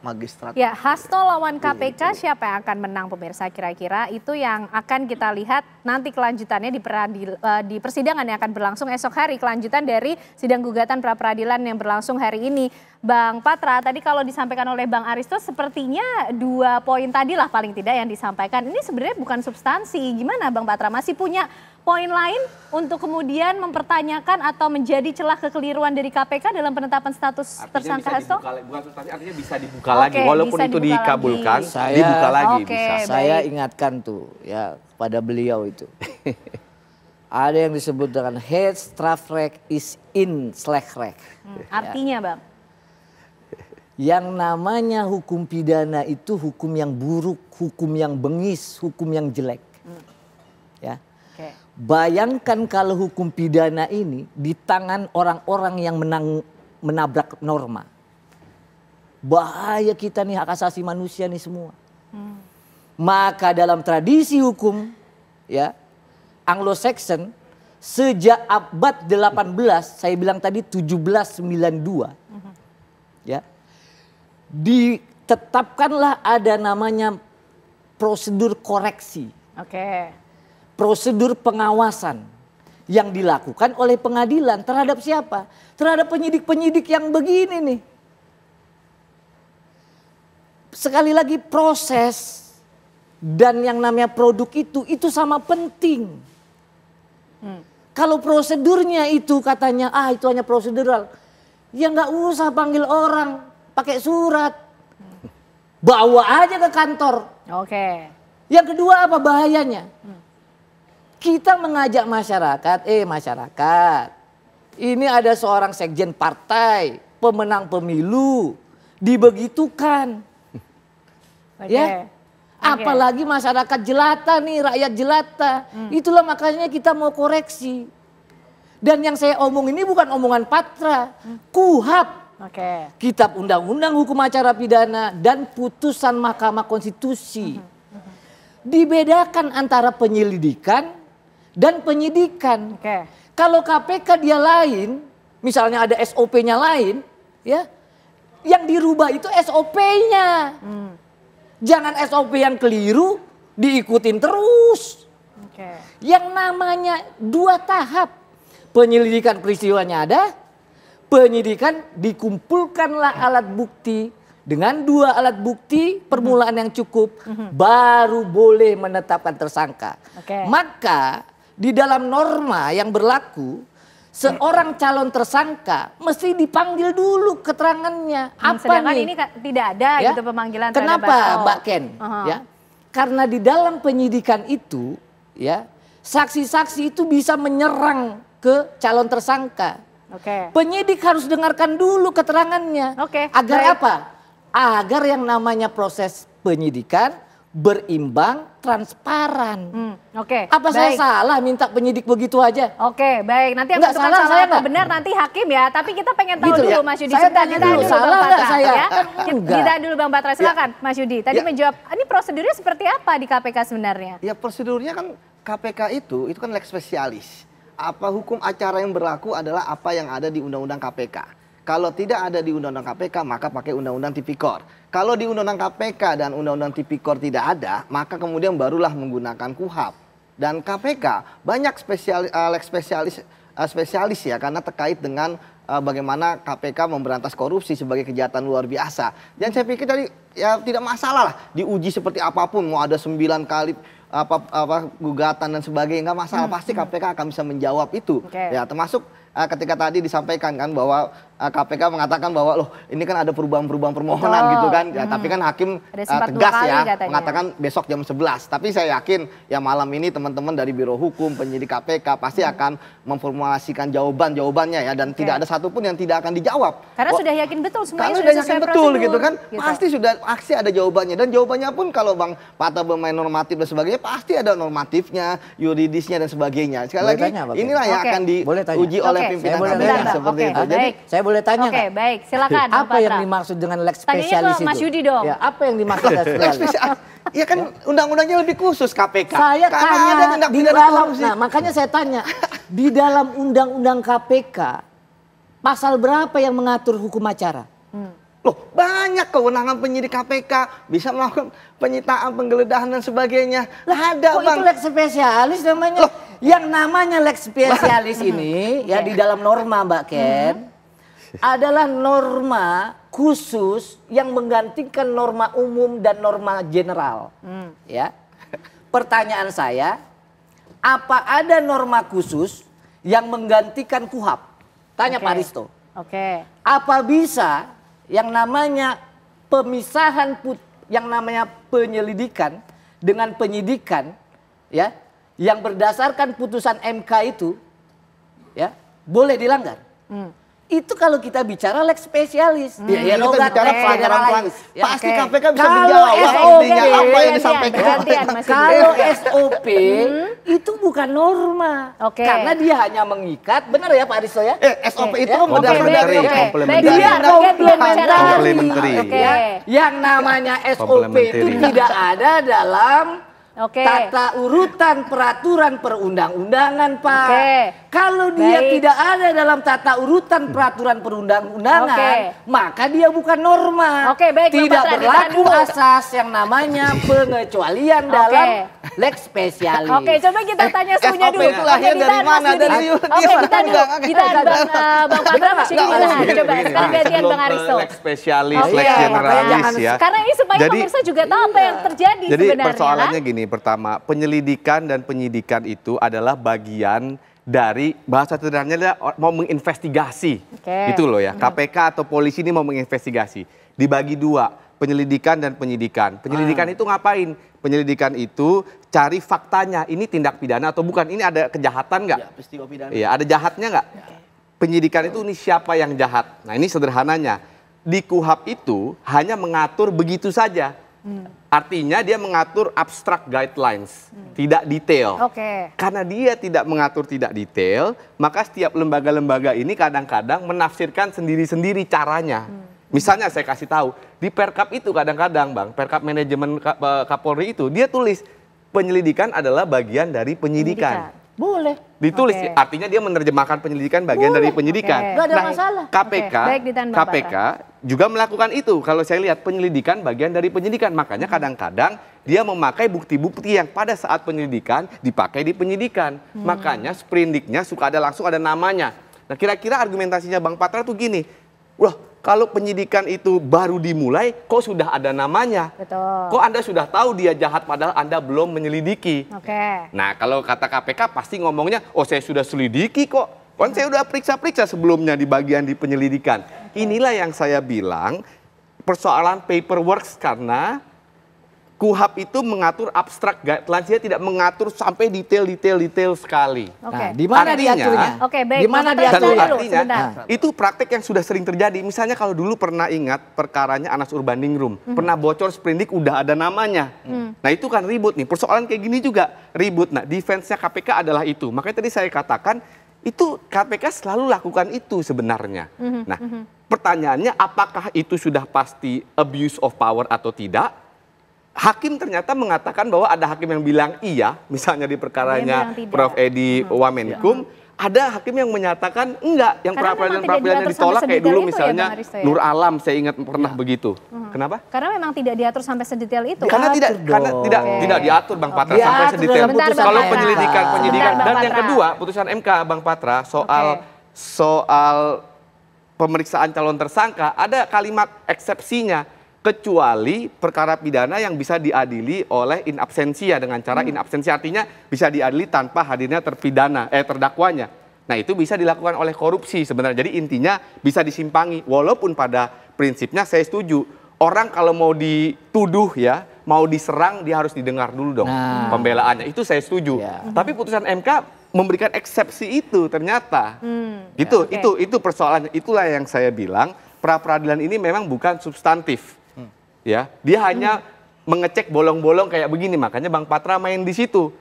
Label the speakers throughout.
Speaker 1: magistrat.
Speaker 2: Ya, Hasto lawan KPK, siapa yang akan menang pemirsa kira-kira? Itu yang akan kita lihat nanti kelanjutannya di persidangan yang akan berlangsung esok hari. Kelanjutan dari sidang gugatan pra-peradilan yang berlangsung hari ini. Bang Patra, tadi kalau disampaikan oleh Bang Aristo sepertinya 2 poin tadi lah paling tidak yang disampaikan. Ini sebenarnya bukan substansi. Gimana Bang Patra? Masih punya poin lain untuk kemudian mempertanyakan atau menjadi celah kekeliruan dari KPK dalam penetapan status tersangka Hasto?
Speaker 3: Bukan substansi, artinya bisa dibuka lagi. Walaupun itu dikabulkan, dibuka lagi bisa.
Speaker 4: Saya ingatkan tuh ya pada beliau itu. Ada yang disebut dengan head strafrecht is in slackrecht.
Speaker 2: Artinya Bang?
Speaker 4: Yang namanya hukum pidana itu hukum yang buruk, hukum yang bengis, hukum yang jelek. Ya. Bayangkan kalau hukum pidana ini di tangan orang-orang yang menabrak norma. Bahaya kita nih, hak asasi manusia nih semua. Maka dalam tradisi hukum ya Anglo-Saxon sejak abad 18, saya bilang tadi 1792. Ya. Ditetapkanlah ada namanya prosedur koreksi. Prosedur pengawasan yang dilakukan oleh pengadilan terhadap siapa? Terhadap penyidik-penyidik yang begini nih. Sekali lagi proses dan yang namanya produk itu sama penting. Kalau prosedurnya itu katanya itu hanya prosedural, ya nggak usah panggil orang pakai surat, bawa aja ke kantor. Yang kedua apa bahayanya? Kita mengajak masyarakat, masyarakat, ini ada seorang sekjen partai, pemenang pemilu, dibegitukan. Ya, apalagi masyarakat jelata nih, rakyat jelata. Itulah makanya kita mau koreksi. Dan yang saya omong ini bukan omongan Patra, KUHP. Kitab Undang-Undang Hukum Acara Pidana dan putusan Mahkamah Konstitusi. Dibedakan antara penyelidikan dan penyidikan. Kalau KPK dia lain, misalnya ada SOP-nya lain, ya, yang dirubah itu SOP-nya. Jangan SOP yang keliru diikutin terus. Yang namanya 2 tahap. Penyelidikan peristiwanya ada, penyidikan dikumpulkanlah alat bukti. Dengan 2 alat bukti permulaan yang cukup, baru boleh menetapkan tersangka. Maka di dalam norma yang berlaku, seorang calon tersangka mesti dipanggil dulu keterangannya.
Speaker 2: Sedangkan ini tidak ada gitu pemanggilan.
Speaker 4: Kenapa Mbak Ken? Ya, karena di dalam penyidikan itu, ya, saksi-saksi itu bisa menyerang ke calon tersangka. Penyidik harus dengarkan dulu keterangannya. Agar apa? Agar yang namanya proses penyidikan berimbang, transparan. Apa saya salah minta penyidik begitu aja?
Speaker 2: Baik. Nanti yang menentukan salah atau benar nanti hakim ya. Tapi kita pengen tahu dulu Mas Yudi.
Speaker 4: Saya tanya dulu, salah nggak saya?
Speaker 2: Ditahan dulu Bang Patra, silakan Mas Yudi. Tadi menjawab, ini prosedurnya seperti apa di KPK sebenarnya?
Speaker 1: Ya prosedurnya kan KPK itu kan lex spesialis. Apa hukum acara yang berlaku adalah apa yang ada di Undang-Undang KPK. Kalau tidak ada di Undang-Undang KPK, maka pakai Undang-Undang Tipikor. Kalau di Undang-Undang KPK dan Undang-Undang Tipikor tidak ada, maka kemudian barulah menggunakan KUHP. Dan KPK banyak spesialis ya, karena terkait dengan bagaimana KPK memberantas korupsi sebagai kejahatan luar biasa. Dan saya pikir tadi ya tidak masalah lah diuji seperti apapun, mau ada 9 kali gugatan dan sebagainya, nggak masalah, pasti KPK akan bisa menjawab itu. Ya, termasuk ketika tadi disampaikan kan bahwa KPK mengatakan bahwa loh ini kan ada perubahan-perubahan permohonan gitu kan. Ya, tapi kan hakim tegas ya mengatakan besok jam 11. Tapi saya yakin ya malam ini teman-teman dari Biro Hukum, penyidik KPK pasti akan memformulasikan jawabannya ya, dan tidak ada satupun yang tidak akan dijawab.
Speaker 2: Karena sudah yakin betul semuanya
Speaker 1: sudah yakin betul gitu kan. Pasti sudah ada jawabannya, dan jawabannya pun kalau Bang Patra bermain normatif dan sebagainya pasti ada normatifnya, yuridisnya dan sebagainya. Sekali lagi inilah yang akan diuji oleh pimpinan KPK seperti itu. Jadi
Speaker 4: saya boleh tanya nggak?
Speaker 2: Baik, silakan.
Speaker 4: Apa yang dimaksud dengan lex spesialis itu?
Speaker 2: Mas Yudi dong.
Speaker 4: Ya, apa yang dimaksud lex spesialis?
Speaker 1: Ya kan undang-undangnya lebih khusus KPK.
Speaker 4: Saya tanya di dalam, makanya saya tanya di dalam undang-undang KPK pasal berapa yang mengatur hukum acara?
Speaker 1: Loh, banyak kewenangan penyidik KPK, bisa melakukan penyitaan, penggeledahan dan sebagainya.
Speaker 4: Lah,
Speaker 1: ada,
Speaker 4: kok
Speaker 1: Bang.
Speaker 4: itu lex spesialis namanya?
Speaker 1: Loh.
Speaker 4: Yang namanya lex spesialis ini ya di dalam norma Mbak Ken adalah norma khusus yang menggantikan norma umum dan norma general. Ya. Pertanyaan saya, apa ada norma khusus yang menggantikan KUHP? Tanya Pak Risto. Apa bisa yang namanya pemisahan yang namanya penyelidikan dengan penyidikan ya yang berdasarkan putusan MK itu ya boleh dilanggar? Itu kalau kita bicara lex spesialis.
Speaker 1: Ya, kita bicara pelanggaran. Pasti KPK bisa
Speaker 4: kalau
Speaker 1: menjawab
Speaker 4: SOP,
Speaker 1: apa yang disampaikan.
Speaker 4: Kalau SOP itu bukan norma. Karena dia hanya mengikat, benar ya Pak Aristo ya?
Speaker 1: SOP itu
Speaker 3: komplementari.
Speaker 4: Yang namanya SOP itu tidak ada dalam tata urutan peraturan perundang-undangan, Pak. Kalau dia tidak ada dalam tata urutan peraturan perundang-undangan, maka dia bukan norma. Tidak berlaku asas yang namanya pengecualian dalam lex spesialis.
Speaker 2: Coba kita tanya suhunya dulu.
Speaker 1: Itu lahir dari mana?
Speaker 2: Ditahan Bang Patra masih ditahan. Coba sekarang gantian Bang Aristo.
Speaker 3: Lex spesialis, lex generalis ya.
Speaker 2: Karena ini supaya pemirsa juga tahu apa yang terjadi sebenarnya.
Speaker 3: Jadi persoalannya gini, pertama penyelidikan dan penyidikan itu adalah bagian dari bahasa sederhananya mau menginvestigasi. Itu loh ya. KPK atau polisi ini mau menginvestigasi. Dibagi dua, penyelidikan dan penyidikan. Penyelidikan itu ngapain? Penyelidikan itu cari faktanya. Ini tindak pidana atau bukan? Ini ada kejahatan nggak?
Speaker 1: Ya, peristiwa pidana.
Speaker 3: Iya, ada jahatnya nggak? Penyidikan itu ini siapa yang jahat? Nah ini sederhananya. Di KUHP itu hanya mengatur begitu saja. Artinya dia mengatur abstract guidelines, tidak detail. Karena dia tidak mengatur tidak detail, maka setiap lembaga-lembaga ini kadang-kadang menafsirkan sendiri-sendiri caranya. Misalnya saya kasih tahu, di Perkap itu kadang-kadang Bang, Perkap manajemen Kapolri itu, dia tulis penyelidikan adalah bagian dari penyidikan.
Speaker 4: Boleh.
Speaker 3: Ditulis, artinya dia menerjemahkan penyelidikan bagian dari penyidikan.
Speaker 4: Nggak ada masalah.
Speaker 3: KPK juga melakukan itu. Kalau saya lihat penyelidikan bagian dari penyidikan. Makanya kadang-kadang dia memakai bukti-bukti yang pada saat penyelidikan dipakai di penyidikan. Makanya sprindiknya suka ada langsung ada namanya. Nah kira-kira argumentasinya Bang Patra tuh gini. Wah, kalau penyidikan itu baru dimulai, kok sudah ada namanya? Kok Anda sudah tahu dia jahat padahal Anda belum menyelidiki? Nah, kalau kata KPK pasti ngomongnya, oh saya sudah selidiki kok. Kan saya sudah periksa-periksa sebelumnya di bagian di penyelidikan. Inilah yang saya bilang persoalan paperwork karena KUHP itu mengatur abstrak guidelines, dia tidak mengatur sampai detail sekali.
Speaker 4: Nah, di mana diaturnya?
Speaker 2: Di mana diaturnya?
Speaker 3: Artinya, itu praktek yang sudah sering terjadi. Misalnya kalau dulu pernah ingat perkaranya Anas Urbaningrum, pernah bocor sprindik udah ada namanya. Nah itu kan ribut nih, persoalan kayak gini juga ribut. Nah defense-nya KPK adalah itu. Makanya tadi saya katakan, itu KPK selalu lakukan itu sebenarnya. Nah pertanyaannya apakah itu sudah pasti abuse of power atau tidak? Hakim ternyata mengatakan bahwa ada hakim yang bilang iya, misalnya di perkaranya Prof. Edi Wamenkum, ada hakim yang menyatakan enggak, yang pra-peradilan ditolak kayak dulu misalnya Nur Alam, saya ingat pernah begitu. Kenapa?
Speaker 2: Karena memang tidak diatur sampai sedetail itu.
Speaker 3: Karena tidak diatur Bang Patra sampai sedetail. Kalau penyidikan dan yang kedua putusan MK Bang Patra soal pemeriksaan calon tersangka ada kalimat eksepsinya. Kecuali perkara pidana yang bisa diadili oleh in absentia dengan cara in absentia, artinya bisa diadili tanpa hadirnya terdakwanya. Nah itu bisa dilakukan oleh korupsi sebenarnya. Jadi intinya bisa disimpangi. Walaupun pada prinsipnya saya setuju. Orang kalau mau dituduh ya, mau diserang dia harus didengar dulu dong pembelaannya. Itu saya setuju. Tapi putusan MK memberikan eksepsi itu ternyata. Itu persoalannya. Itulah yang saya bilang pra peradilan ini memang bukan substantif. Ya, dia hanya mengecek bolong-bolong kayak begini, makanya Bang Patra main di situ.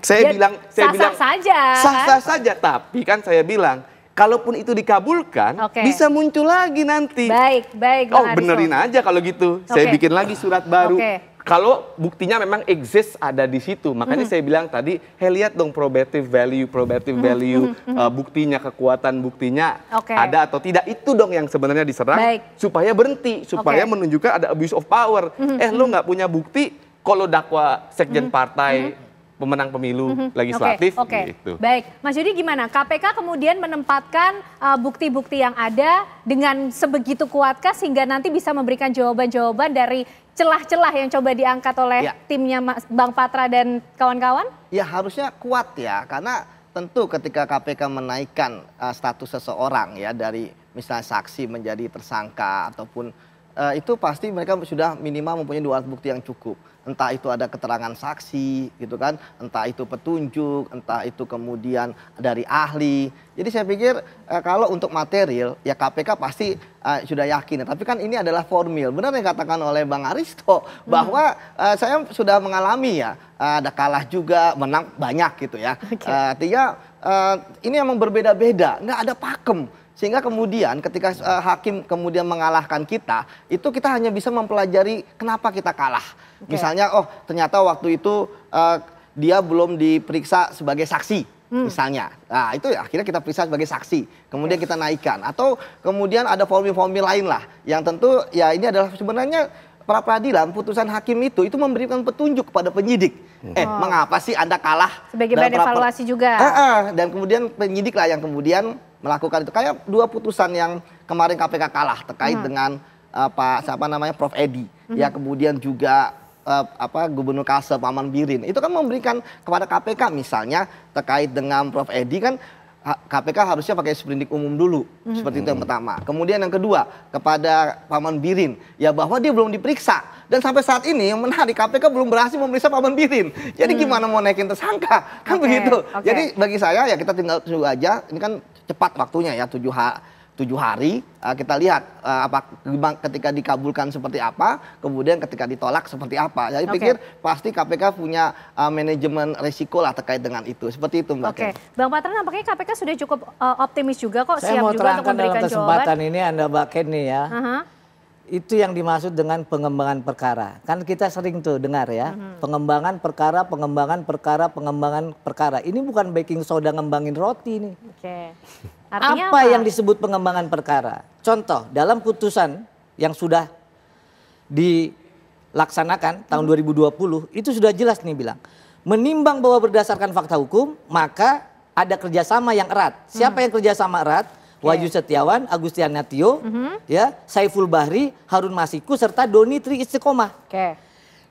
Speaker 3: Saya bilang sah-sah saja, tapi kan saya bilang kalaupun itu dikabulkan bisa muncul lagi nanti.
Speaker 2: Baik.
Speaker 3: Oh benerin aja kalau gitu. Saya bikin lagi surat baru. Kalau buktinya memang exist ada di situ, makanya saya bilang tadi, lihat dong probative value, buktinya, kekuatan buktinya ada atau tidak, itu dong yang sebenarnya diserang supaya berhenti, supaya menunjukkan ada abuse of power. Lo nggak punya bukti, kalau dakwa sekjen partai pemenang pemilu legislatif. Gitu.
Speaker 2: Baik, Mas Yudi gimana? KPK kemudian menempatkan bukti-bukti yang ada dengan sebegitu kuatkah sehingga nanti bisa memberikan jawaban-jawaban dari celah-celah yang coba diangkat oleh timnya Bang Patra dan kawan-kawan? Ya harusnya kuat ya, karena tentu ketika KPK menaikkan status seseorang ya dari misalnya saksi menjadi tersangka ataupun itu pasti mereka sudah minimal mempunyai 2 alat bukti yang cukup. Entah itu ada keterangan saksi gitu kan, entah itu petunjuk, entah itu kemudian dari ahli. Jadi saya pikir kalau untuk material ya KPK pasti sudah yakin. Tapi kan ini adalah formil. Benar yang katakan oleh Bang Aristo bahwa saya sudah mengalami ya, ada kalah juga, menang banyak gitu ya. Artinya ini memang berbeda-beda, nggak ada pakem. Sehingga kemudian ketika hakim kemudian mengalahkan kita, itu kita hanya bisa mempelajari kenapa kita kalah. Misalnya, oh ternyata waktu itu dia belum diperiksa sebagai saksi, misalnya. Nah itu akhirnya kita periksa sebagai saksi, kemudian kita naikkan. Atau kemudian ada formil-formil lain lah, yang tentu ya ini adalah sebenarnya pra peradilan, putusan hakim itu memberikan petunjuk kepada penyidik. Mengapa sih Anda kalah? Sebagai bahan evaluasi juga.
Speaker 1: Dan kemudian penyidik lah yang kemudian melakukan itu. Kayak 2 putusan yang kemarin KPK kalah terkait dengan Prof Edi. Ya kemudian juga Gubernur Kalsel Pak Maman Birin. Itu kan memberikan kepada KPK misalnya terkait dengan Prof Edi kan KPK harusnya pakai sprindik umum dulu. Seperti itu yang pertama. Kemudian yang kedua kepada Pak Maman Birin. Ya bahwa dia belum diperiksa. Dan sampai saat ini yang menarik KPK belum berhasil memeriksa Pak Maman Birin. Jadi gimana mau naikin tersangka? Kan begitu. Jadi bagi saya ya kita tinggal tunggu aja. Ini kan cepat waktunya ya 7 hari. Kita lihat ketika dikabulkan seperti apa, kemudian ketika ditolak seperti apa. Jadi pikir pasti KPK punya manajemen resiko lah terkait dengan itu. Seperti itu Mbak.
Speaker 2: Bang Patra nampaknya KPK sudah cukup optimis juga kok,
Speaker 4: saya
Speaker 2: siap
Speaker 4: mau
Speaker 2: juga untuk memberikan
Speaker 4: dalam kesempatan ini Anda Mbak Ken nih ya. Itu yang dimaksud dengan pengembangan perkara. Kan kita sering tuh dengar ya, pengembangan perkara. Ini bukan baking soda ngembangin roti nih. Artinya apa yang disebut pengembangan perkara? Contoh, dalam putusan yang sudah dilaksanakan tahun 2020, itu sudah jelas nih bilang, menimbang bahwa berdasarkan fakta hukum, maka ada kerjasama yang erat. Siapa yang kerjasama erat? Wahyu Setiawan, Agustian Natio, ya, Saiful Bahri, Harun Masiku, serta Doni Tri Istiqomah.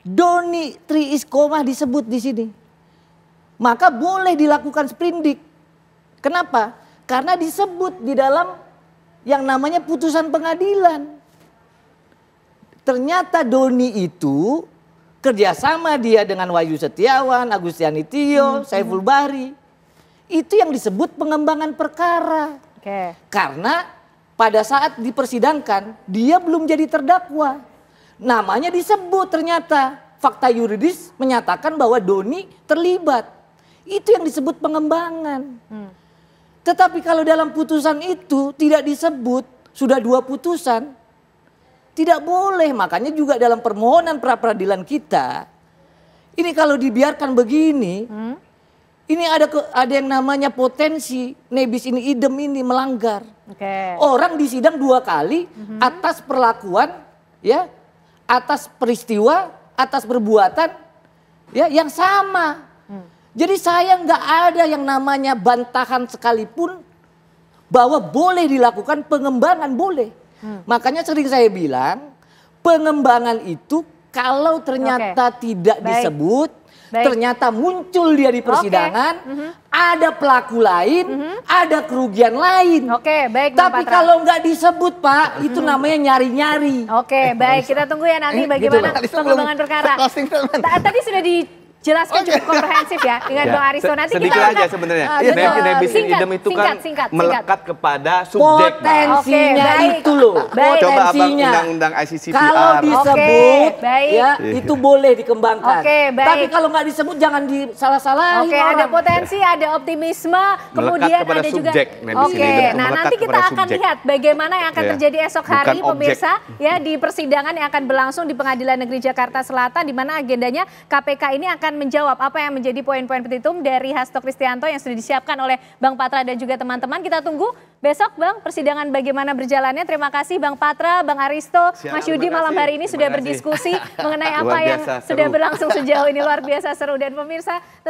Speaker 4: Doni Tri Istiqomah disebut di sini. Maka boleh dilakukan sprindik. Kenapa? Karena disebut di dalam yang namanya putusan pengadilan. Ternyata Doni itu kerjasama dia dengan Wahyu Setiawan, Agustian Natio, Saiful Bahri. Itu yang disebut pengembangan perkara. Karena pada saat dipersidangkan dia belum jadi terdakwa. Namanya disebut ternyata fakta yuridis menyatakan bahwa Doni terlibat. Itu yang disebut pengembangan. Tetapi kalau dalam putusan itu tidak disebut, sudah 2 putusan, tidak boleh. Makanya juga dalam permohonan pra peradilan kita, ini kalau dibiarkan begini, ini ada yang namanya potensi nebis in idem ini melanggar. Orang disidang 2 kali atas perlakuan, ya, atas peristiwa, atas perbuatan, ya, yang sama. Jadi saya nggak ada yang namanya bantahan sekalipun bahwa boleh dilakukan pengembangan, boleh. Makanya sering saya bilang pengembangan itu kalau ternyata tidak disebut, ternyata muncul dia di persidangan, ada pelaku lain, ada kerugian lain. Tapi kalau nggak disebut Pak, itu namanya nyari-nyari.
Speaker 2: Baik, kita tunggu ya nanti bagaimana pengembangan perkara. Tadi sudah jelaskan cukup komprehensif ya dengan Bang Aristo. Nanti
Speaker 3: sedikit
Speaker 2: kita
Speaker 3: aja sebenarnya.
Speaker 2: nebis in idem
Speaker 3: itu kan melekat kepada subjek.
Speaker 4: Potensinya itu loh.
Speaker 3: Coba abang undang-undang ICCPR.
Speaker 4: Kalau disebut ya itu boleh dikembangkan. Tapi kalau nggak disebut jangan disalah-salahin.
Speaker 2: Oke, ada potensi, ada optimisme, kemudian ada juga. Oke, nah nanti kita akan lihat bagaimana yang akan terjadi esok hari pemirsa ya di persidangan yang akan berlangsung di Pengadilan Negeri Jakarta Selatan, di mana agendanya KPK ini akan menjawab apa yang menjadi poin-poin petitum dari Hasto Kristianto yang sudah disiapkan oleh Bang Patra dan juga teman-teman. Kita tunggu besok Bang persidangan bagaimana berjalannya. Terima kasih Bang Patra, Bang Aristo, Mas Yudi malam hari ini sudah berdiskusi mengenai apa yang sudah berlangsung sejauh ini. Luar biasa seru dan pemirsa tentu